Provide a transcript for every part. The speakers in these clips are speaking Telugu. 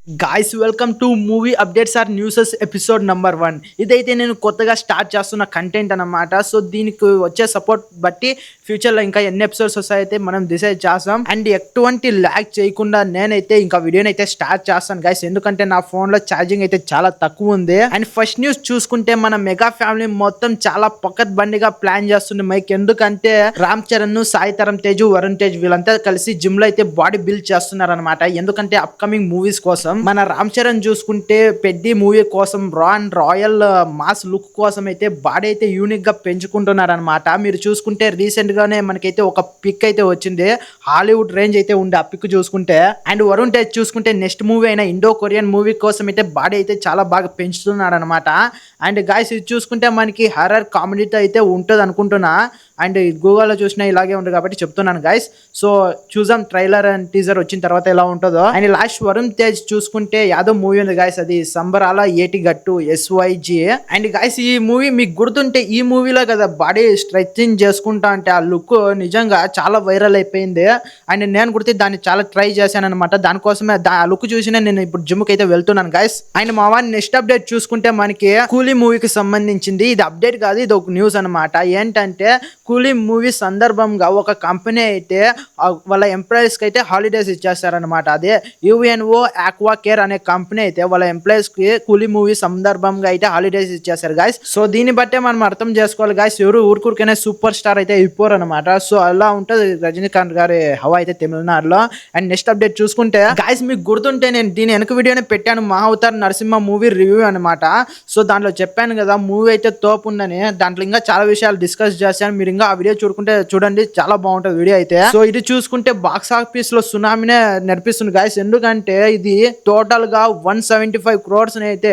Guys welcome to movie updates or newses episode number 1. ఇదైతే నేను కొత్తగా స్టార్ట్ చేస్తున్న కంటెంట్ అన్నమాట. సో దీనికి వచ్చే సపోర్ట్ బట్టి ఫ్యూచర్లో ఇంకా ఎన్ని ఎపిసోడ్స్ వస్తాయైతే మనం డిసైడ్ చేస్తాం. అండ్ ఎటువంటి ల్యాగ్ చేయకుండా నేనైతే ఇంకా వీడియోని అయితే స్టార్ట్ చేస్తాను గైస్, ఎందుకంటే నా ఫోన్లో ఛార్జింగ్ అయితే చాలా తక్కువ ఉంది. అండ్ ఫస్ట్ న్యూస్ చూసుకుంటే మన మెగా ఫ్యామిలీ మొత్తం చాలా పకడ్ బండిగా ప్లాన్ చేస్తుంది మైక్. ఎందుకంటే రామ్ చరణ్, సాయి తరం తేజు, వరుణ్ తేజ్ వీళ్ళంతా కలిసి జిమ్ లో అయితే బాడీ బిల్డ్ చేస్తున్నారు అనమాట. ఎందుకంటే అప్కమింగ్ మూవీస్ కోసం మన రామ్ చరణ్ చూసుకుంటే పెద్ద మూవీ కోసం రాయల్ మాస్ లుక్ కోసం అయితే బాడీ అయితే యూనిక్ గా పెంచుకుంటున్నారు అనమాట. మీరు చూసుకుంటే రీసెంట్ గానే మనకైతే ఒక పిక్ అయితే వచ్చింది, హాలీవుడ్ రేంజ్ అయితే ఉంది ఆ పిక్ చూసుకుంటే. అండ్ వరుణ్ తేజ్ చూసుకుంటే నెక్స్ట్ మూవీ అయిన ఇండో కొరియన్ మూవీ కోసం అయితే బాడీ అయితే చాలా బాగా పెంచుతున్నాడు అనమాట. అండ్ గాయ్స్ ఇది చూసుకుంటే మనకి హర్రర్ కామెడీతో అయితే ఉంటుంది అనుకుంటున్నా. అండ్ గూగుల్లో చూసినా ఇలాగే ఉంది కాబట్టి చెప్తున్నాను గైస్. సో చూసాం ట్రైలర్ అండ్ టీజర్ వచ్చిన తర్వాత ఎలా ఉంటుందో. అండ్ లాస్ట్ వరుణ్ తేజ్ చూసుకుంటే యాదవ్ మూవీ ఉంది గైస్, అది సంబరాల ఏటి గట్టు SYG. అండ్ గైస్ ఈ మూవీ మీకు గుర్తుంటే ఈ మూవీలో కదా బాడీ స్ట్రెచ్చింగ్ చేసుకుంటా అంటే ఆ లుక్ నిజంగా చాలా వైరల్ అయిపోయింది. అండ్ నేను గుర్తి దాన్ని చాలా ట్రై చేశాను అనమాట. దానికోసమే ఆ లుక్ చూసినా నేను ఇప్పుడు జిమ్ కి అయితే వెళ్తున్నాను గైస్. అండ్ మా వాడిని నెక్స్ట్ అప్డేట్ చూసుకుంటే మనకి కూలీ మూవీకి సంబంధించింది. ఇది అప్డేట్ కాదు, ఇది ఒక న్యూస్ అనమాట. ఏంటంటే కూలీ మూవీ సందర్భంగా ఒక కంపెనీ అయితే వాళ్ళ ఎంప్లాయీస్ కి అయితే హాలిడేస్ ఇచ్చేస్తారనమాట. అదే UNO ఆక్వా కేర్ అనే కంపెనీ అయితే వాళ్ళ ఎంప్లాయీస్ కి కూలీ మూవీ సందర్భంగా అయితే హాలిడేస్ ఇచ్చేస్తారు గైస్. సో దీన్ని బట్టే మనం అర్థం చేసుకోవాలి గైస్, ఎవరు ఊరికూరికనే సూపర్ స్టార్ అయితే అయిపోరు అనమాట. సో అలా ఉంటుంది రజనీకాంత్ గారి హవా అయితే తమిళనాడులో. అండ్ నెక్స్ట్ అప్డేట్ చూసుకుంటే గైస్ మీకు గుర్తుంటే నేను దీని వెనక వీడియోనే పెట్టాను, మహావతార్ నరసింహ మూవీ రివ్యూ అనమాట. సో దాంట్లో చెప్పాను కదా మూవీ అయితే తోపు ఉందని. దాంట్లో ఇంకా చాలా విషయాలు డిస్కస్ చేశాను, మీరు ఇంకా ఆ వీడియో చూడండి, చాలా బాగుంటుంది వీడియో అయితే. సో ఇది చూసుకుంటే బాక్స్ ఆఫీస్ లో సునామీనే నడిపిస్తుంది గైస్, ఎందుకంటే ఇది టోటల్ గా 175 crores అయితే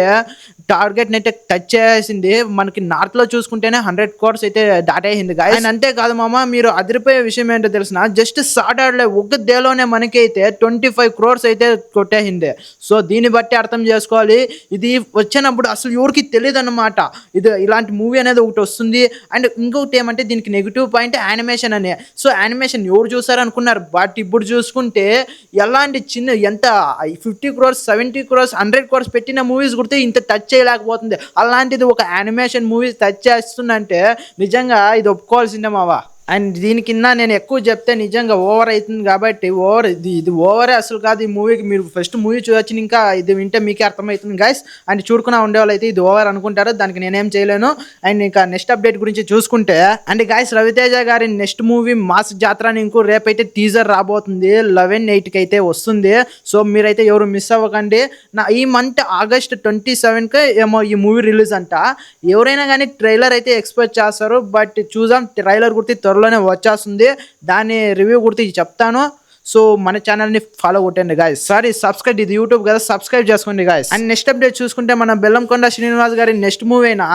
టార్గెట్ అయితే టచ్ చేసింది. మనకి నార్త్ లో చూసుకుంటేనే 100 crores అయితే దాటేసింది గైస్. అండ్ అంతేకాదు మామ, మీరు అదిరిపోయే విషయం ఏంటో తెలిసిన, జస్ట్ స్టార్ట్ ఆడలే ఒక డేలోనే మనకైతే 25 crores అయితే కొట్టేసింది. సో దీన్ని బట్టి అర్థం చేసుకోవాలి, ఇది వచ్చినప్పుడు అసలు ఎవరికి తెలియదు అనమాట ఇది ఇలాంటి మూవీ అనేది ఒకటి వస్తుంది. అండ్ ఇంకొకటి ఏమంటే దీనికి నెగిటివ్ పాయింట్ యానిమేషన్ అనే. సో యానిమేషన్ ఎవరు చూసారు అనుకున్నారు, బట్ ఇప్పుడు చూసుకుంటే ఎలాంటి ఎంత 50 crores 70 crores 100 crores పెట్టిన మూవీస్ గుర్తే ఇంత టచ్ చేయలేకపోతుంది. అలాంటిది ఒక యానిమేషన్ మూవీ టచ్ చేస్తుందంటే నిజంగా ఇది ఒప్పుకోవాల్సిందే మావా. అండ్ దీని కింద నేను ఎక్కువ చెప్తే నిజంగా ఓవర్ అవుతుంది కాబట్టి ఇది ఓవరే అసలు కాదు ఈ మూవీకి. మీరు ఫస్ట్ మూవీ చూడొచ్చు, ఇంకా ఇది వింటే మీకే అర్థమవుతుంది గైస్. అండ్ చూడుకున్నా ఉండేవాళ్ళు అయితే ఇది ఓవర్ అనుకుంటారు, దానికి నేనేం చేయలేను. అండ్ ఇంకా నెక్స్ట్ అప్డేట్ గురించి చూసుకుంటే అండ్ గైస్ రవితేజ గారి నెక్స్ట్ మూవీ మాస్ జాతర ఇంకో రేపైతే టీజర్ రాబోతుంది, 11/8 అయితే వస్తుంది. సో మీరైతే ఎవరు మిస్ అవ్వకండి. ఈ మంత్ August 27కి ఏమో ఈ మూవీ రిలీజ్ అంట. ఎవరైనా కానీ ట్రైలర్ అయితే ఎక్స్పెక్ట్ చేస్తారు, బట్ చూద్దాం, ట్రైలర్ గుర్తి త్వరలోనే వచ్చేస్తుంది, దాని రివ్యూ గుర్తి చెప్తాను. సో మన ఛానల్ని ఫాలో కొట్టండి గాయస్. సారీ సబ్స్క్రైబ్, ఇది యూట్యూబ్ కదా, సబ్స్క్రైబ్ చేసుకోండి గాయస్. అండ్ నెక్స్ట్ అప్డేట్ చూసుకుంటే మన బెల్లంకొండ శ్రీనివాస్ గారి నెక్స్ట్ మూవీ అయినా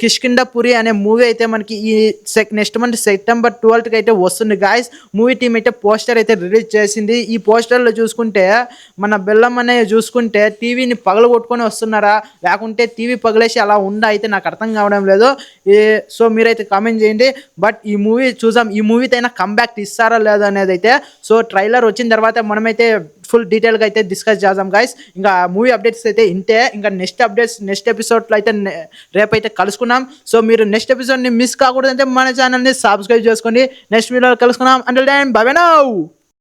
కిష్కింధపురి అనే మూవీ అయితే మనకి ఈ నెక్స్ట్ మంత్ September 12కి అయితే వస్తుంది గాయస్. మూవీ టీం అయితే పోస్టర్ అయితే రిలీజ్ చేసింది. ఈ పోస్టర్లో చూసుకుంటే మన బెల్లం అనే చూసుకుంటే టీవీని పగలగొట్టుకొని వస్తున్నారా లేకుంటే టీవీ పగలేసి అలా ఉందా అయితే నాకు అర్థం కావడం లేదు. సో మీరైతే కామెంట్ చేయండి. బట్ ఈ మూవీ చూసాం, ఈ మూవీతో అయినా కంబ్యాక్ ఇస్తారా లేదా అనేది అయితే. సో ట్రైలర్ వచ్చిన తర్వాత మనమైతే ఫుల్ డీటెయిల్గా అయితే డిస్కస్ చేద్దాం గైస్. ఇంకా మూవీ అప్డేట్స్ అయితే ఇంతే. ఇంకా నెక్స్ట్ ఎపిసోడ్లో అయితే రేపైతే కలుసుకున్నాం. సో మీరు నెక్స్ట్ ఎపిసోడ్ని మిస్ కాకూడదంటే మన ఛానల్ని సబ్స్క్రైబ్ చేసుకోండి. నెక్స్ట్ వీడియోలో కలుసుకున్నాం. Until then bye bye now.